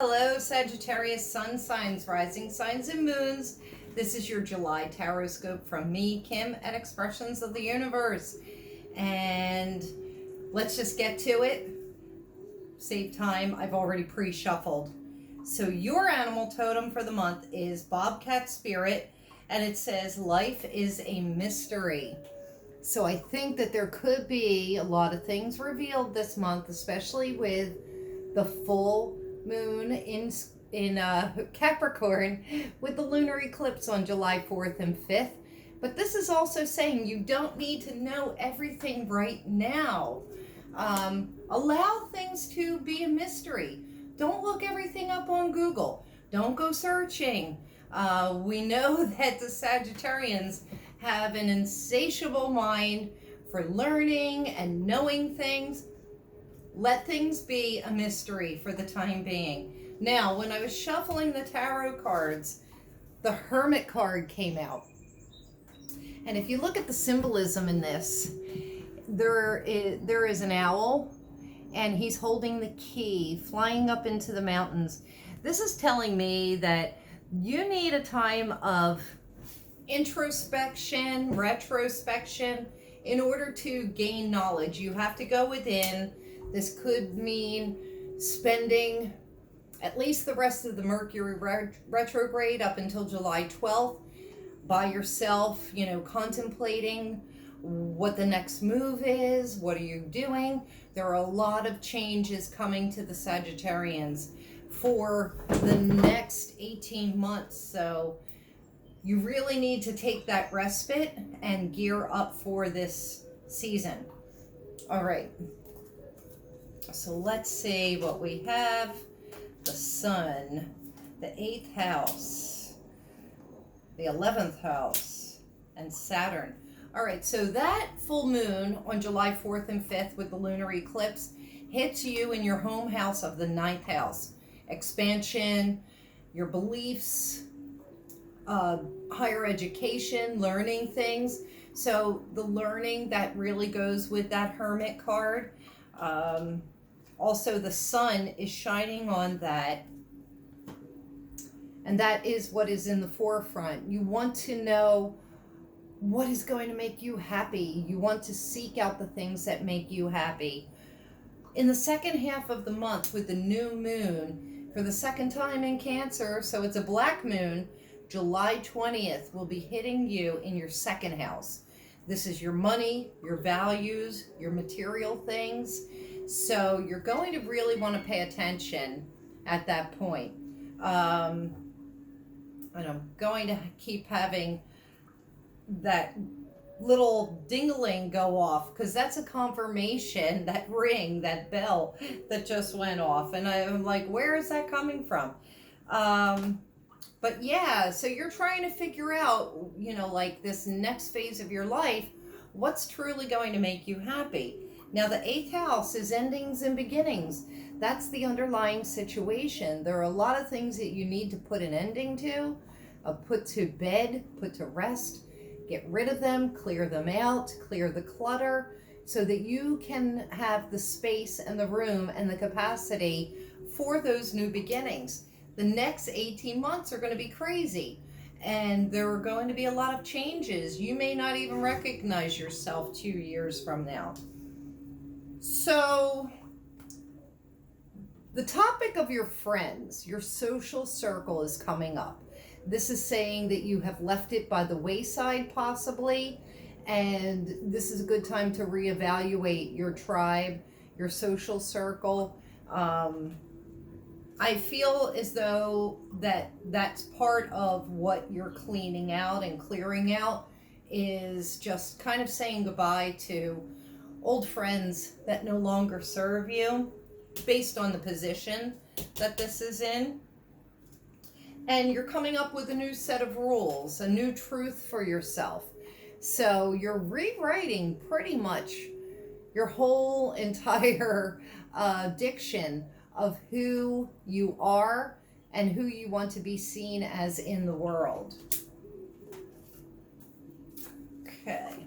Hello, Sagittarius, sun signs, rising signs, and moons. This is your July Horoscope from me, Kim, at Expressions of the Universe. And let's just get to it. Save time, I've already pre shuffled. So, your animal totem for the month is Bobcat Spirit, and it says, Life is a mystery. So, I think that there could be a lot of things revealed this month, especially with the full moon in Capricorn with the lunar eclipse on July 4th and 5th. But this is also saying you don't need to know everything right now. Allow things to be a mystery. Don't look everything up on Google. Don't go searching. We know that the Sagittarians have an insatiable mind for learning and knowing things. Let things be a mystery for the time being. Now, when I was shuffling the tarot cards, the Hermit card came out. And if you look at the symbolism in this, there is an owl, and he's holding the key, flying up into the mountains. This is telling me that you need a time of introspection, retrospection, in order to gain knowledge. You have to go within. This could mean spending at least the rest of the Mercury retrograde up until July 12th by yourself, contemplating what the next move is, what are you doing. There are a lot of changes coming to the Sagittarians for the next 18 months. So you really need to take that respite and gear up for this season. All right. So let's see what we have. The Sun, the 8th house, the 11th house, and Saturn. All right, so that full moon on July 4th and 5th with the lunar eclipse hits you in your home house of the 9th house. Expansion, your beliefs, higher education, learning things. So the learning that really goes with that Hermit card. Also, the sun is shining on that, and that is what is in the forefront. You want to know what is going to make you happy. You want to seek out the things that make you happy. In the second half of the month with the new moon, for the second time in Cancer, so it's a black moon, July 20th will be hitting you in your second house. This is your money, your values, your material things. So you're going to really want to pay attention at that point. And I'm going to keep having that little dingling go off because that's a confirmation, that ring, that bell that just went off. And I'm like, where is that coming from? But yeah, so you're trying to figure out, like this next phase of your life, what's truly going to make you happy. Now, the 8th house is endings and beginnings. That's the underlying situation. There are a lot of things that you need to put an ending to, put to bed, put to rest, get rid of them, clear them out, clear the clutter, so that you can have the space and the room and the capacity for those new beginnings. The next 18 months are going to be crazy, and there are going to be a lot of changes. You may not even recognize yourself 2 years from now. So, the topic of your friends, your social circle is coming up. This is saying that you have left it by the wayside possibly, and this is a good time to reevaluate your tribe, your social circle. I feel as though that's part of what you're cleaning out and clearing out, is just kind of saying goodbye to old friends that no longer serve you based on the position that this is in. And you're coming up with a new set of rules, a new truth for yourself. So you're rewriting pretty much your whole entire diction of who you are and who you want to be seen as in the world. Okay.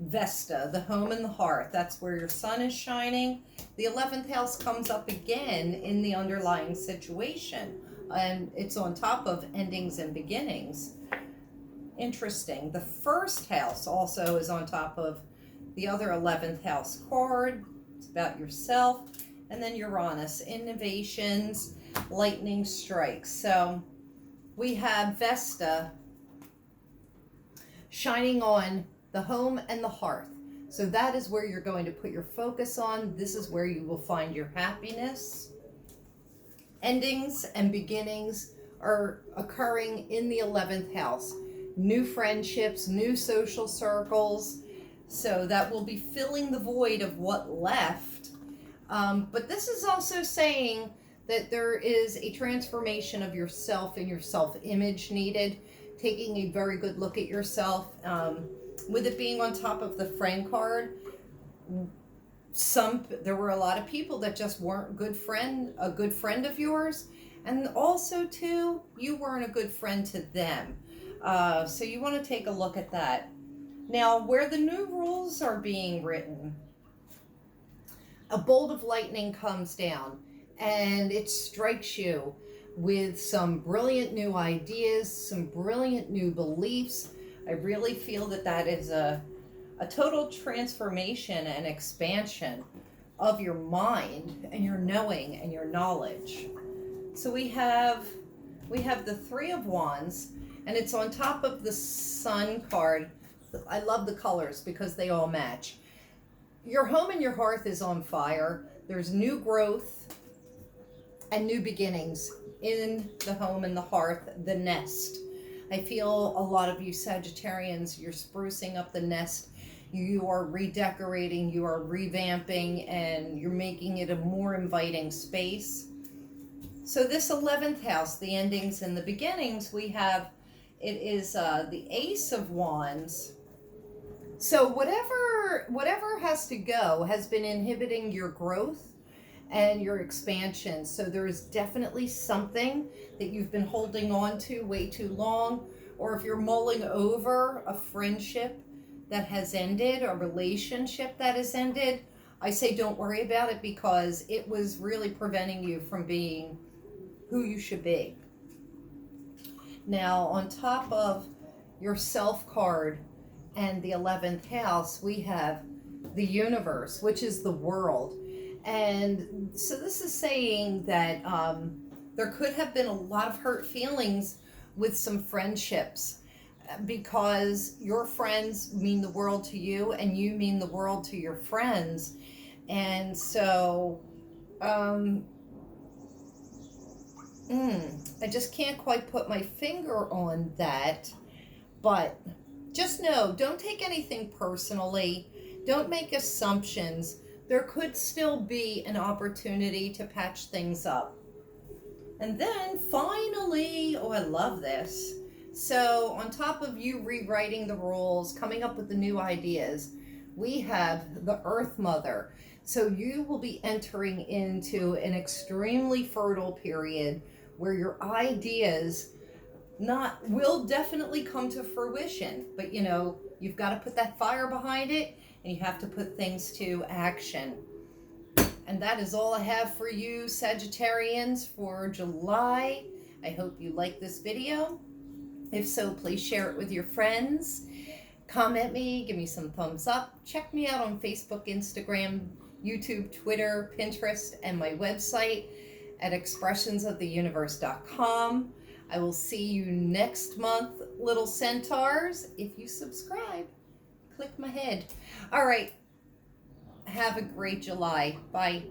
Vesta, the home and the hearth. That's where your sun is shining. the 11th house comes up again in the underlying situation. And it's on top of endings and beginnings. Interesting. The first house also is on top of the other 11th house card. It's about yourself. And then Uranus, innovations, lightning strikes. So we have Vesta shining on the home and the hearth. So that is where you're going to put your focus on. This is where you will find your happiness. Endings and beginnings are occurring in the 11th house. New friendships, new social circles. So that will be filling the void of what left. But this is also saying that there is a transformation of yourself and your self-image needed. Taking a very good look at yourself. With it being on top of the friend card, there were a lot of people that just weren't a good friend of yours, and also too, you weren't a good friend to them. So you want to take a look at that. Now, where the new rules are being written, a bolt of lightning comes down and it strikes you with some brilliant new ideas, some brilliant new beliefs. I really feel that that is a total transformation and expansion of your mind and your knowing and your knowledge. So we have the Three of Wands, and it's on top of the Sun card. I love the colors because they all match. Your home and your hearth is on fire. There's new growth and new beginnings in the home and the hearth, the nest. I feel a lot of you Sagittarians, you're sprucing up the nest. You are redecorating, you are revamping, and you're making it a more inviting space. So this 11th house, the endings and the beginnings, it is the Ace of Wands. So whatever has to go has been inhibiting your growth and your expansion. So there is definitely something that you've been holding on to way too long, or if you're mulling over a friendship that has ended, a relationship that has ended, I say don't worry about it because it was really preventing you from being who you should be. Now, on top of your self card and the 11th house, we have the universe, which is the world. And so this is saying that there could have been a lot of hurt feelings with some friendships because your friends mean the world to you and you mean the world to your friends. And so I just can't quite put my finger on that, but just know, don't take anything personally. Don't make assumptions. There could still be an opportunity to patch things up. And then finally, oh, I love this. So on top of you rewriting the rules, coming up with the new ideas, we have the Earth Mother. So you will be entering into an extremely fertile period where your ideas will definitely come to fruition. But you've got to put that fire behind it and you have to put things to action. And that is all I have for you Sagittarians for July. I hope you like this video. If so, please share it with your friends. Comment me, give me some thumbs up. Check me out on Facebook, Instagram, YouTube, Twitter, Pinterest, and my website at expressionsoftheuniverse.com. I will see you next month, little centaurs. If you subscribe, click my head. All right. Have a great July. Bye.